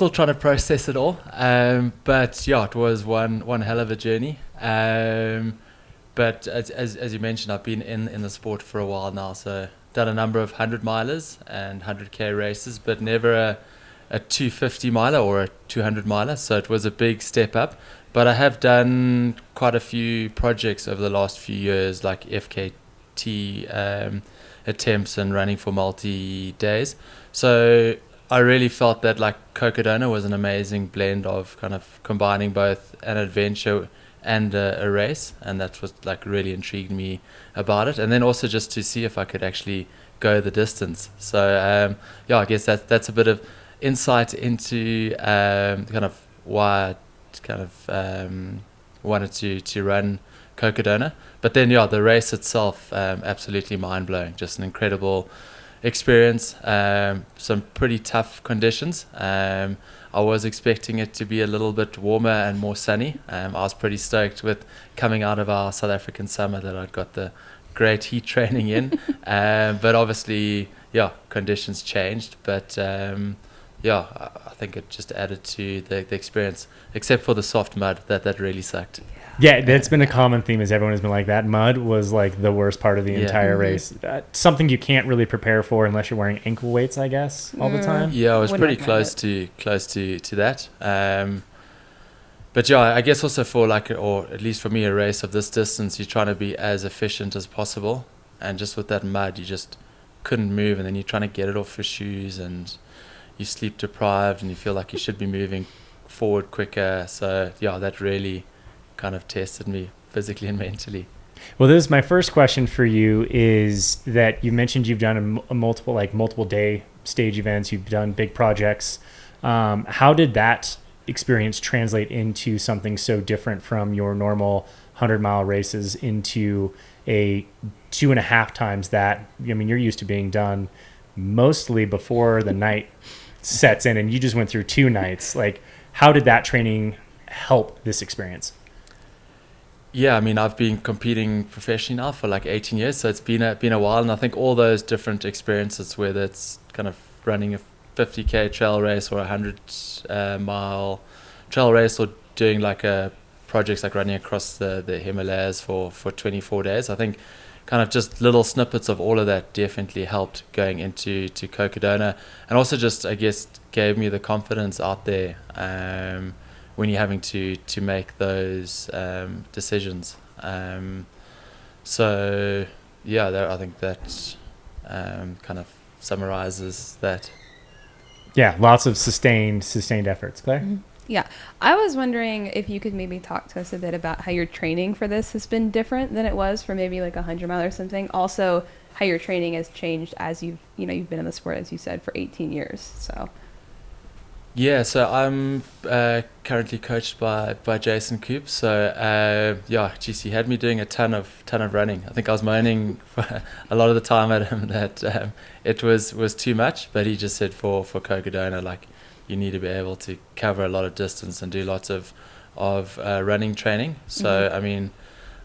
still trying to process it all. But yeah, it was one hell of a journey. But as you mentioned, I've been in the sport for a while now, so done a number of 100-milers and 100k races, but never a 250 miler or a 200 miler. So it was a big step up. But I have done quite a few projects over the last few years, like FKT attempts and running for multi-days. So I really felt that like Cocodona was an amazing blend of kind of combining both an adventure and a race, and that's what like really intrigued me about it. And then also just to see if I could actually go the distance. So yeah, I guess that's a bit of insight into kind of why I kind of wanted to run Cocodona. But then yeah, the race itself, absolutely mind-blowing, just an incredible experience. Some pretty tough conditions. I was expecting it to be a little bit warmer and more sunny. I was pretty stoked with coming out of our South African summer that I'd got the great heat training in. But obviously, yeah, conditions changed. But yeah, I think it just added to the experience, except for the soft mud that really sucked. Yeah, that's been a common theme, is everyone has been like, that mud was like the worst part of the entire race. Something you can't really prepare for unless you're wearing ankle weights, I guess, all the time. Yeah, I was pretty close to that. But yeah, I guess also for like, or at least for me, a race of this distance, you're trying to be as efficient as possible. And just with that mud, you just couldn't move. And then you're trying to get it off your shoes and you're sleep deprived and you feel like you should be moving forward quicker. So yeah, that really kind of tested me physically and mentally. Well, this is my first question for you, is that you mentioned you've done a multiple day stage events, you've done big projects. How did that experience translate into something so different from your normal 100-mile races into a 2.5 times that? I mean, you're used to being done mostly before the night sets in, and you just went through 2 nights. Like, how did that training help this experience? Yeah, I mean, I've been competing professionally now for like 18 years, so it's been a while, and I think all those different experiences, whether it's kind of running a 50k trail race or a 100-mile trail race, or doing like projects like running across the Himalayas for 24 days, I think kind of just little snippets of all of that definitely helped going into Cocodona, and also just, I guess, gave me the confidence out there when you're having to make those decisions. So yeah, I think that kind of summarizes that. Yeah, lots of sustained efforts. Claire? Mm-hmm. Yeah, I was wondering if you could maybe talk to us a bit about how your training for this has been different than it was for maybe like 100 mile or something. Also, how your training has changed as you've been in the sport, as you said, for 18 years. So. Yeah, so I'm currently coached by Jason Coop. So yeah, geez, he had me doing a ton of running. I think I was moaning for a lot of the time at him that it was too much, but he just said for Cocodona, like, you need to be able to cover a lot of distance and do lots of running training. So I mean,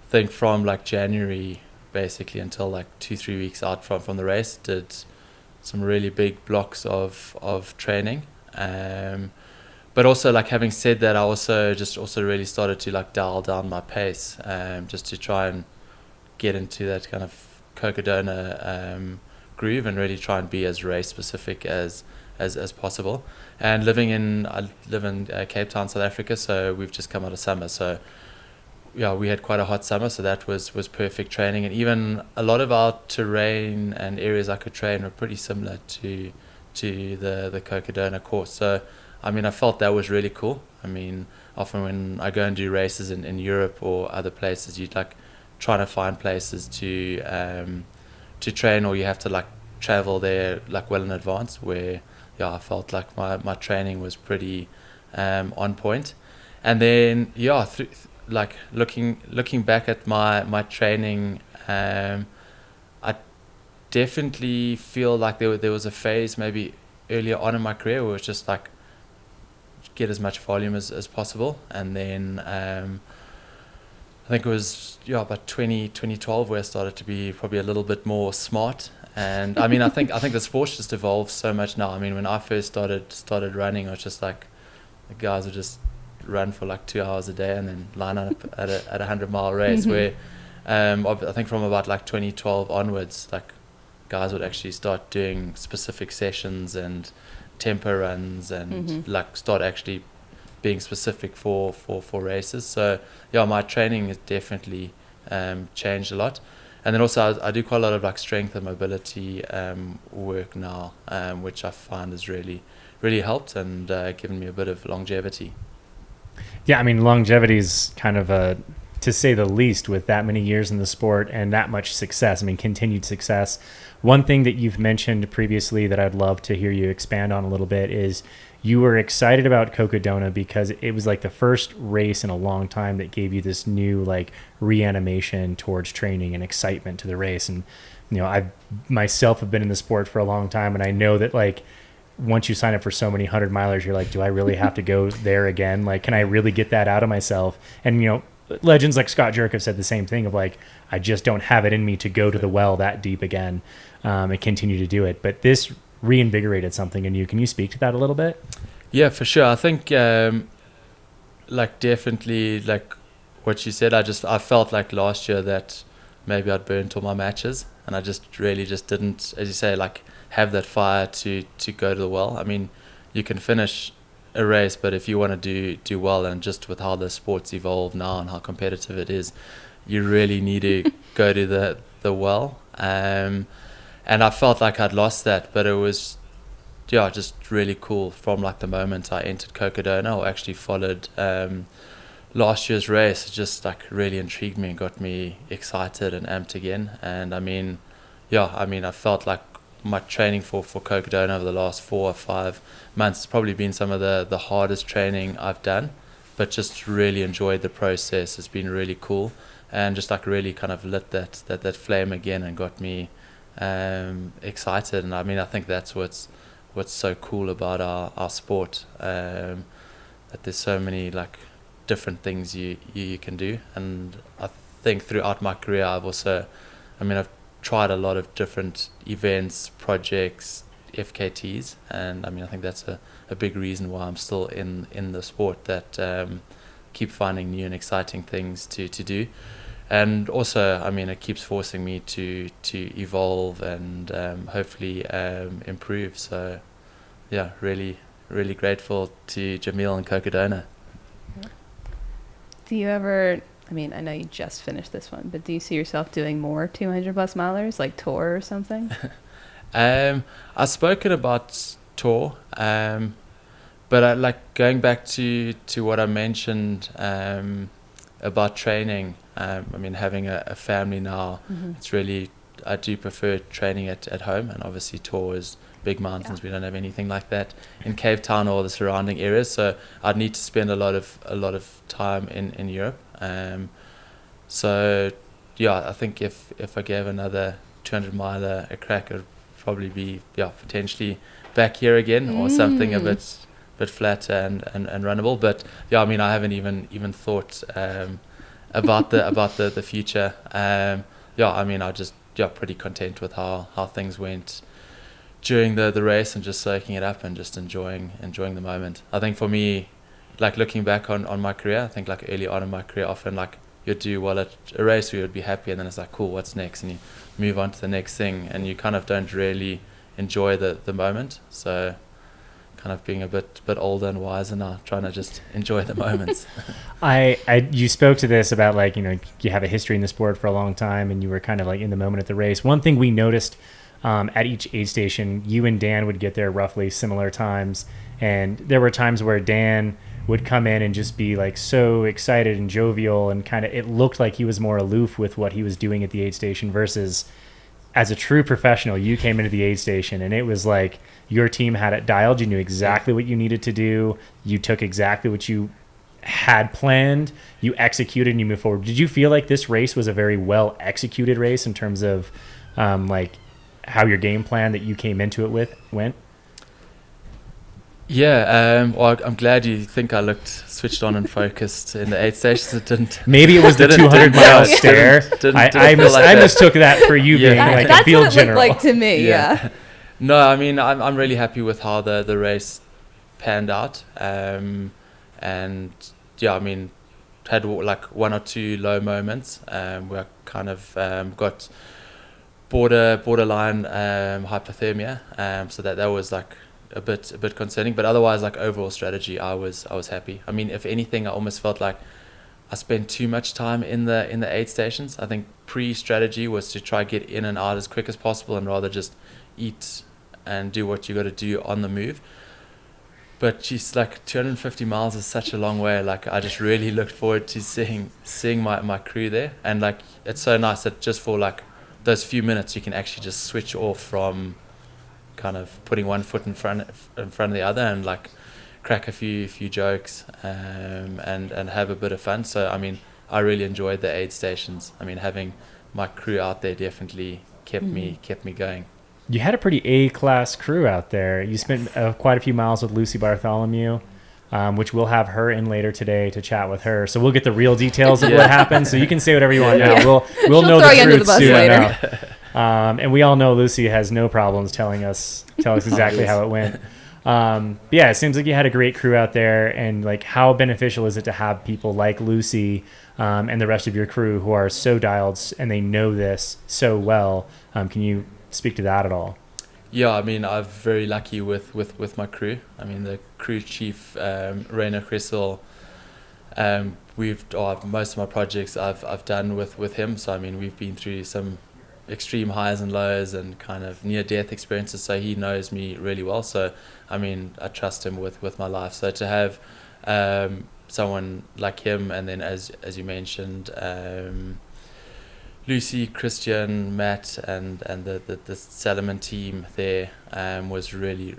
I think from like January basically until like 2-3 weeks out from the race, did some really big blocks of training. But also, like, having said that, I also really started to like dial down my pace, just to try and get into that kind of Cocodona groove and really try and be as race specific as possible. And I live in Cape Town, South Africa, so we've just come out of summer, so yeah, we had quite a hot summer, so that was perfect training. And even a lot of our terrain and areas I could train were pretty similar to the Cocodona course. So I mean, I felt that was really cool. I mean, often when I go and do races in Europe or other places, you'd like trying to find places to train, or you have to like travel there like well in advance, where yeah, I felt like my training was pretty on point. And then yeah, like looking back at my training, I definitely feel like there was a phase maybe earlier on in my career where it was just like get as much volume as possible. And then I think it was about 2012 where I started to be probably a little bit more smart And I mean, I think the sport's just evolved so much now. I mean, when I first started running, it was just like the guys would just run for like 2 hours a day and then line up at a 100-mile race. Where I think from about like 2012 onwards, like guys would actually start doing specific sessions and tempo runs and like start actually being specific for races. So yeah, my training has definitely changed a lot. And then also I do quite a lot of like strength and mobility work now, which I find has really helped and given me a bit of longevity. Yeah, I mean, longevity is kind of a, to say the least, with that many years in the sport and that much success. I mean, continued success. One thing that you've mentioned previously that I'd love to hear you expand on a little bit is you were excited about Cocodona because it was like the first race in a long time that gave you this new like reanimation towards training and excitement to the race. And you know, I myself have been in the sport for a long time, and I know that like once you sign up for so many 100-milers, you're like, do I really have to go there again? Like, can I really get that out of myself? And you know, legends like Scott Jurek have said the same thing of like, I just don't have it in me to go to the well that deep again and continue to do it. But this reinvigorated something in you. Can you speak to that a little bit? Yeah, for sure. I think like definitely like what you said, I felt like last year that maybe I'd burnt all my matches and I just really just didn't, as you say, like have that fire to go to the well. I mean, you can finish a race, but if you want to do well, and just with how the sport's evolved now and how competitive it is, you really need to go to the well. And I felt like I'd lost that, but it was just really cool from like the moment I entered Cocodona, or actually followed last year's race. It just like really intrigued me and got me excited and amped again. And I mean, I felt like my training for Cocodona over the last 4 or 5 months has probably been some of the hardest training I've done, but just really enjoyed the process. It's been really cool and just like really kind of lit that flame again and got me excited. And I mean, I think that's what's so cool about our sport, that there's so many like different things you can do. And I think throughout my career I've tried a lot of different events, projects, FKTs, and I mean I think that's a big reason why I'm still in the sport, that keep finding new and exciting things to do. And also, I mean, it keeps forcing me to evolve and hopefully improve. So, yeah, really, really grateful to Jamil and Cocodona. Do you ever, I mean, I know you just finished this one, but do you see yourself doing more 200 plus milers, like tour or something? I've spoken about tour, but I like going back to what I mentioned about training. I mean, having a family now, it's really, I do prefer training at home, and obviously tour is big mountains. We don't have anything like that in Cape Town or the surrounding areas, so I'd need to spend a lot of time in Europe. So yeah, I think if I gave another 200 miler a crack, it'd probably be potentially back here again, or something a bit flatter and runnable. But yeah, I mean, I haven't even thought about the future. I mean, I just pretty content with how things went during the race, and just soaking it up and just enjoying the moment. I think for me, like looking back on my career, I think like early on in my career, often like you'd do well at a race where you'd be happy, and then it's like, cool, what's next? And you move on to the next thing, and you kind of don't really enjoy the moment. So kind of being a bit older and wiser now, trying to just enjoy the moments. You spoke to this about like, you know, you have a history in the sport for a long time, and you were kind of like in the moment at the race. One thing we noticed at each aid station, you and Dan would get there roughly similar times, and there were times where Dan would come in and just be like so excited and jovial, and kind of it looked like he was more aloof with what he was doing at the aid station, versus as a true professional, you came into the aid station and it was like your team had it dialed. You knew exactly what you needed to do. You took exactly what you had planned. You executed and you moved forward. Did you feel like this race was a very well executed race in terms of like how your game plan that you came into it with went? Yeah, well, I'm glad you think I looked switched on and focused in the 8 stations. It didn't. Maybe it was the Didn't- 200 didn't- mile yeah, stare. didn't I feel like I that. mistook that for you Yeah. being like a That's field what it general. looked like to me. Yeah. No, I mean I'm really happy with how the race panned out, and yeah, I mean had like one or two low moments. Where I kind of got borderline hypothermia, so that was like a bit concerning. But otherwise, like overall strategy, I was happy. I mean, if anything, I almost felt like I spent too much time in the 8 stations. I think pre-strategy was to try get in and out as quick as possible, and rather just eat and do what you got to do on the move. But geez, like 250 miles is such a long way. Like I just really looked forward to seeing my crew there, and like it's so nice that just for like those few minutes you can actually just switch off from kind of putting one foot in front of the other, and like crack a few jokes, and have a bit of fun. So I mean, I really enjoyed the aid stations. I mean, having my crew out there definitely kept me going. You had a pretty A-class crew out there. You spent quite a few miles with Lucy Bartholomew, which we'll have her in later today to chat with her. So we'll get the real details of what happened. So you can say whatever you want now. Yeah. We'll She'll know throw the you under truth the bus soon later. enough. And we all know Lucy has no problems tell us exactly how it went. Yeah, it seems like you had a great crew out there, and like how beneficial is it to have people like Lucy and the rest of your crew who are so dialed and they know this so well? Can you speak to that at all? Yeah, I mean, I'm very lucky with my crew. I mean, the crew chief, Rainer Cressel, most of my projects I've done with him. So I mean, we've been through some extreme highs and lows and kind of near-death experiences. So he knows me really well. So I mean, I trust him with my life. So to have someone like him, and then as you mentioned, Lucy, Christian, Matt, and the Salomon team there was really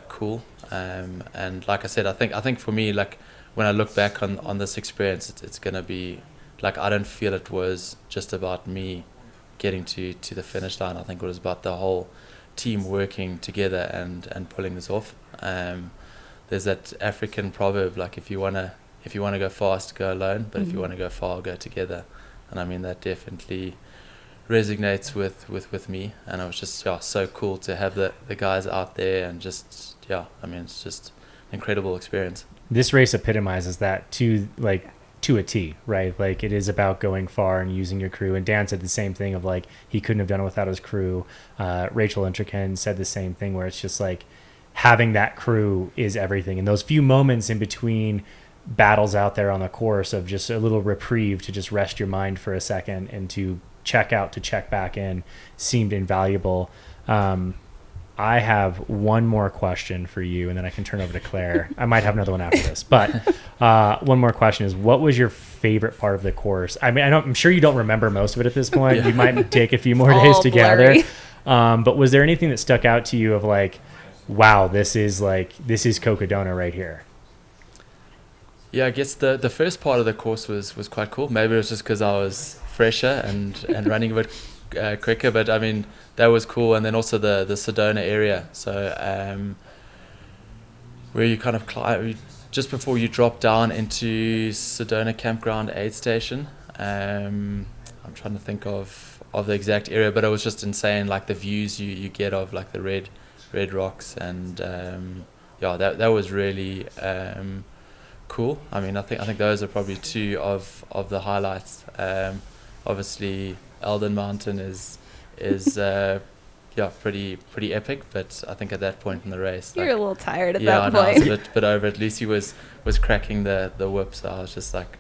cool. And like I said, I think for me, like when I look back on this experience, it's gonna be like I don't feel it was just about me getting to the finish line. I think it was about the whole team working together and pulling this off. There's that African proverb, like if you wanna go fast, go alone, but if you want to go far, go together. And I mean, that definitely resonates with me, and it was just so cool to have the guys out there, and just I mean, it's just an incredible experience. This race epitomizes that to a T, right? Like it is about going far and using your crew. And Dan said the same thing of like he couldn't have done it without his crew. Rachel Intrican said the same thing, where it's just like having that crew is everything. And those few moments in between battles out there on the course of just a little reprieve to just rest your mind for a second and to check out, to check back in, seemed invaluable. I have one more question for you, and then I can turn over to Claire. I might have another one after this, but one more question is, what was your favorite part of the course? I mean, I'm sure you don't remember most of it at this point. Yeah. You might take a few more days to gather. But was there anything that stuck out to you of like, wow, this is Cocodona right here? Yeah, I guess the first part of the course was quite cool. Maybe it was just because I was fresher and running a bit quicker, but I mean, that was cool. And then also the Sedona area, so where you kind of climb just before you drop down into Sedona Campground aid station. I'm trying to think of the exact area, but it was just insane, like the views you get of like the red rocks, and that was really cool. I mean, I think those are probably two of the highlights. Obviously Eldon Mountain is pretty epic, but I think at that point in the race, You're like, a little tired at I that know, I was point. a bit over it. Lucy was cracking the whip, so I was just like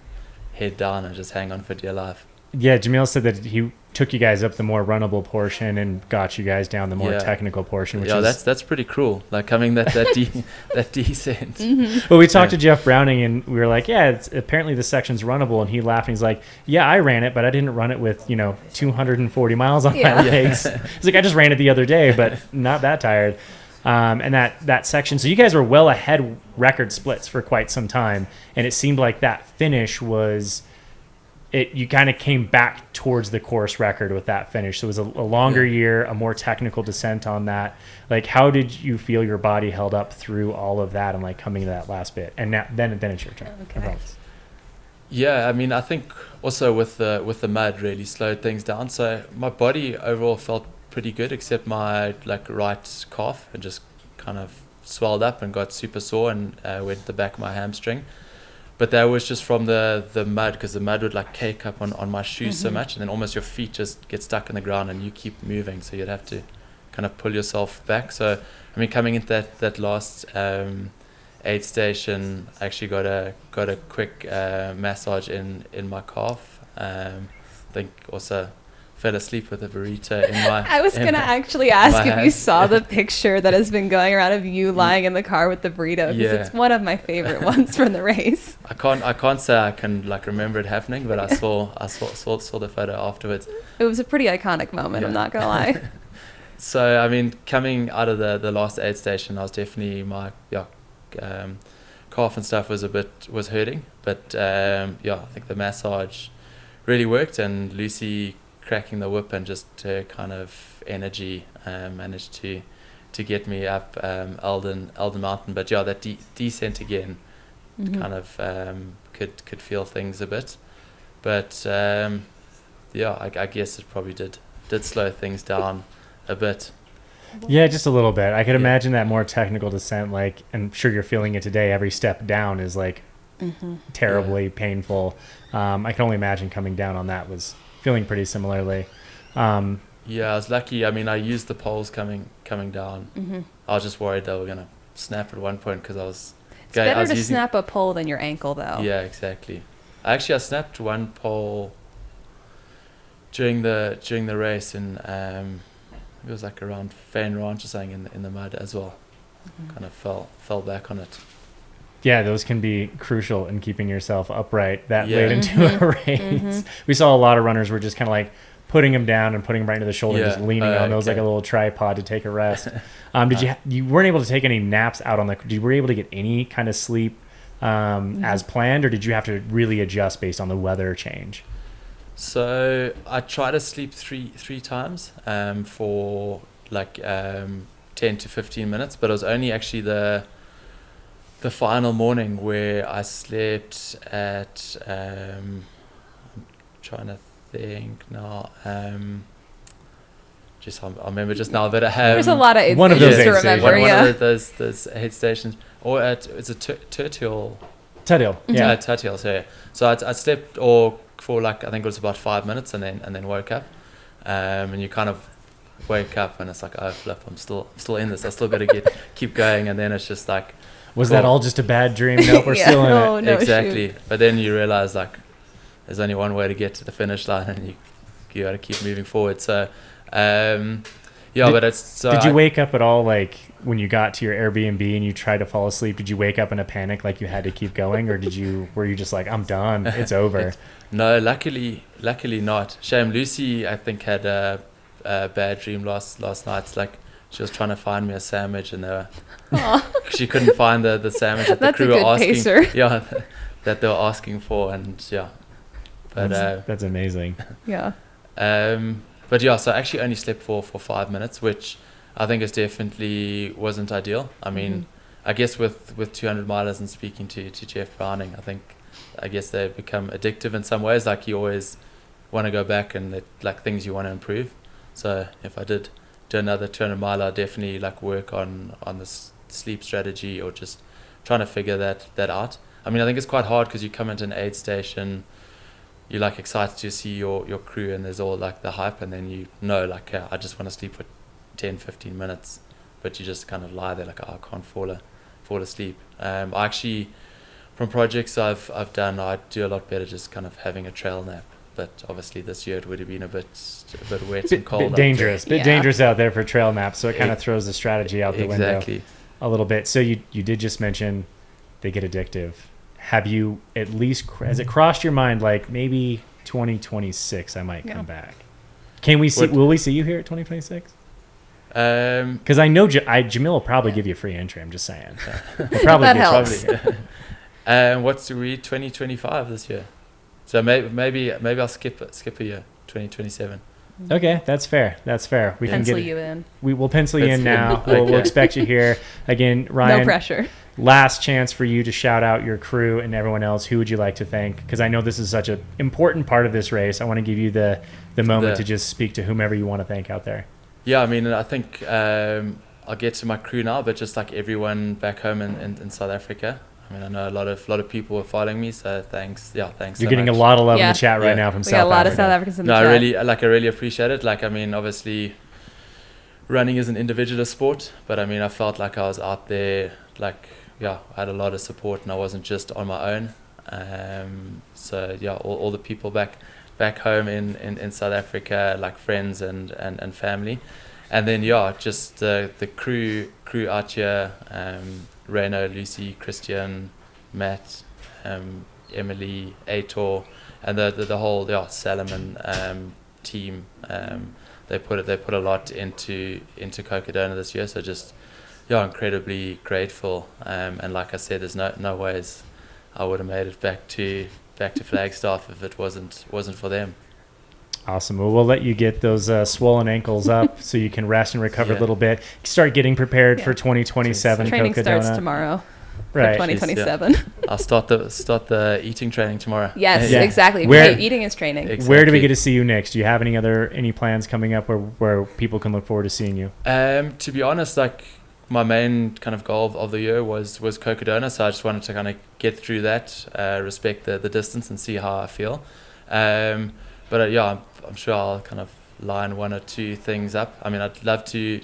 head down and just hang on for dear life. Yeah, Jamil said that he took you guys up the more runnable portion and got you guys down the more technical portion. Which is that's pretty cruel. Like coming that descent. Well, we talked to Jeff Browning, and we were like, yeah, apparently this section's runnable. And he laughed, and he's like, yeah, I ran it, but I didn't run it with 240 miles on my legs. He's like, I just ran it the other day, but not that tired. And that section, so you guys were well ahead record splits for quite some time, and it seemed like that finish was you kind of came back towards the course record with that finish. So it was a longer year, a more technical descent on that. Like, how did you feel your body held up through all of that and like coming to that last bit? And now, then it's your turn. Okay. Yeah, I mean, I think also with the mud really slowed things down. So my body overall felt pretty good, except my like right calf and just kind of swelled up and got super sore and went the back of my hamstring. But that was just from the mud, because the mud would like cake up on my shoes so much, and then almost your feet just get stuck in the ground and you keep moving, so you'd have to kind of pull yourself back. So I mean, coming into that last aid station, I actually got a quick massage in my calf. I think also fell asleep with a burrito in my I was going to actually ask if you saw the picture that has been going around of you lying in the car with the burrito, because it's one of my favorite ones from the race. I can't say I can like remember it happening, but I saw the photo afterwards. It was a pretty iconic moment, I'm not going to lie. So I mean, coming out of the last aid station, I was definitely my calf and stuff was hurting, but I think the massage really worked, and Lucy cracking the whip and just her kind of energy managed to get me up Eldon Mountain. But that descent again kind of could feel things a bit, but I guess it probably did slow things down a bit. Yeah, just a little bit. I could imagine that more technical descent, like, I'm sure you're feeling it today, every step down is like terribly painful. I can only imagine coming down on that was feeling pretty similarly. I was lucky. I mean, I used the poles coming down. I was just worried they were going to snap at one point, because I was... It's better to snap a pole than your ankle, though. Yeah, exactly. I snapped one pole during the race, and it was like around Fan Ranch or something in the mud as well. Kind of fell back on it. Yeah, those can be crucial in keeping yourself upright that late into a race. We saw a lot of runners were just kind of like putting them down and putting them right into the shoulder, just leaning on those like a little tripod to take a rest. You weren't able to take any naps out on were you able to get any kind of sleep as planned, or did you have to really adjust based on the weather change? So I tried to sleep three times for like 10 to 15 minutes, but it was only actually the final morning where I slept at I'm trying to think now. I remember just now that there's a lot of aid one of those to remember. One of those aid stations, or it's a Turtle. Yeah. Turtle. So I slept for like, I think it was about 5 minutes, and then woke up, and you kind of wake up and it's like, oh flip, I'm still in this. I still got to keep going, and then it's just like. Was that all just a bad dream? Nope, we're still in it. No, exactly. Shoot. But then you realize like there's only one way to get to the finish line, and you got to keep moving forward. So but it's so. Did you wake up at all, like when you got to your Airbnb and you tried to fall asleep? Did you wake up in a panic, like you had to keep going, or were you just like, I'm done, it's over? No, luckily not. Shame. Lucy, I think, had a bad dream last night. It's like she was trying to find me a sandwich, and she couldn't find the sandwich that the crew were asking. Pacer. Yeah, that they were asking for, and but that's amazing. Yeah. But so I actually only slept for 5 minutes, which I think is definitely wasn't ideal. I mean, I guess with 200 milers and speaking to Jeff Browning, I guess they become addictive in some ways. Like, you always want to go back and like things you want to improve. So if I did do another 200 mile, I'd definitely like work on the sleep strategy, or just trying to figure that out. I mean, I think it's quite hard because you come into an aid station, you're like excited to see your crew, and there's all like the hype, and then like, I just want to sleep for 10-15 minutes, but you just kind of lie there like, I can't fall asleep. I actually, from projects I've done, I do a lot better just kind of having a trail nap. But obviously this year it would have been a bit wet and cold. Bit dangerous out there for trail naps, so it kind of throws the strategy out the window a little bit. So you did just mention they get addictive. Have you has it crossed your mind, like maybe 2026 I might come back? Can we see? Will we see you here at 2026? Because I know Jamil will probably give you a free entry. I'm just saying. He'll probably that helps. What's 2025 this year? So maybe I'll skip a year, 2027. Okay, that's fair. We Pencil can get you in. We will pencil you in Pencil in. now. We'll Okay. expect you here again, Ryan. No pressure. Last chance for you to shout out your crew and everyone else. Who would you like to thank? Because I know this is such an important part of this race. I want to give you the moment to just speak to whomever you want to thank out there. Yeah, I mean, I think I'll get to my crew now, but just like everyone back home in South Africa. I mean, I know a lot of people were following me, so thanks. Yeah, thanks. You're so getting much. a lot of love in Yeah. the chat right Yeah. now from We South got a lot Africa. of South Africans in the No, chat. I really appreciate it. Like, I mean, obviously, running is an individualist sport, but I mean, I felt like I was out there, like, yeah, I had a lot of support, and I wasn't just on my own. So yeah, all the people back home in South Africa, like friends and family, and then yeah, just the crew out here, Reno, Lucy, Christian, Matt, Emily, Aitor, and the whole Salomon team. They put a lot into Cocodona this year, so just incredibly grateful. And like I said, there's no ways I would have made it back to Flagstaff if it wasn't for them. Awesome. Well, we'll let you get those swollen ankles up so you can rest and recover a Yeah. little bit. Start getting prepared for Yeah. 2027 Training Cocodona. starts tomorrow for Right. 2027. I'll start the eating training tomorrow. Yes, Yeah. exactly. Where- Hey, eating is training. Where do we Exactly. get to see you next? Do you have any plans coming up where people can look forward to seeing you? To be honest, like my main kind of goal of the year was Cocodona, so I just wanted to kind of get through that, respect the distance, and see how I feel. But yeah, I'm sure I'll kind of line one or two things up. I mean, I'd love to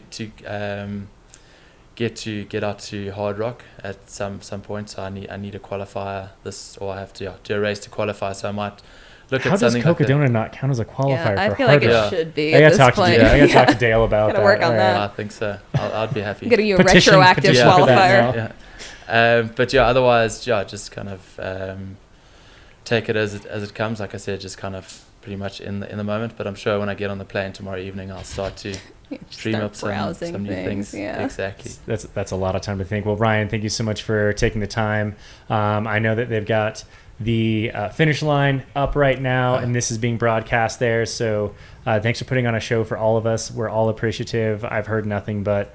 get out to Hard Rock at some point. So I need a qualifier or I have to do a race to qualify. So I might look How at does something like that. Cocodona not count as a qualifier Yeah, I for feel like Hard it Rock? Yeah. should be I at gotta this talk to point. Dale. I gotta talk Yeah. to Dale about Gotta that. work on All that. I think so. I'd be happy. I'm getting you a Petition retroactive for that qualifier. now. Yeah. But yeah, otherwise, yeah, just kind of take it as it comes. Like I said, just kind of pretty much in the moment. But I'm sure when I get on the plane tomorrow evening, I'll start to dream Start up some browsing new things. Yeah. Exactly. That's a lot of time to think. Well, Ryan, thank you so much for taking the time. I know that they've got the finish line up right now, and this is being broadcast there. So thanks for putting on a show for all of us. We're all appreciative. I've heard nothing but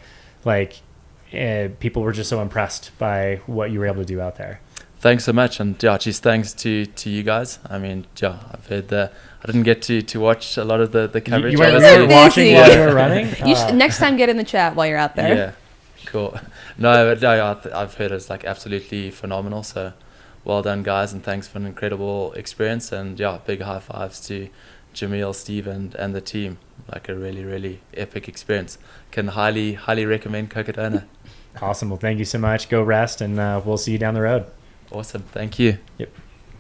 people were just so impressed by what you were able to do out there. Thanks so much, and yeah, just thanks to you guys. I mean, yeah, I've heard I didn't get to watch a lot of the coverage. You weren't obviously. watching Busy. while you were running? You should, next time, get in the chat while you're out there. Yeah, cool. No, but no, I've heard it's like absolutely phenomenal. So, well done, guys, and thanks for an incredible experience. And yeah, big high fives to Jamil, Steve, and the team. Like a really, really epic experience. Can highly recommend Cocodona. Awesome. Well, thank you so much. Go rest, and we'll see you down the road. Awesome. Thank you. Yep.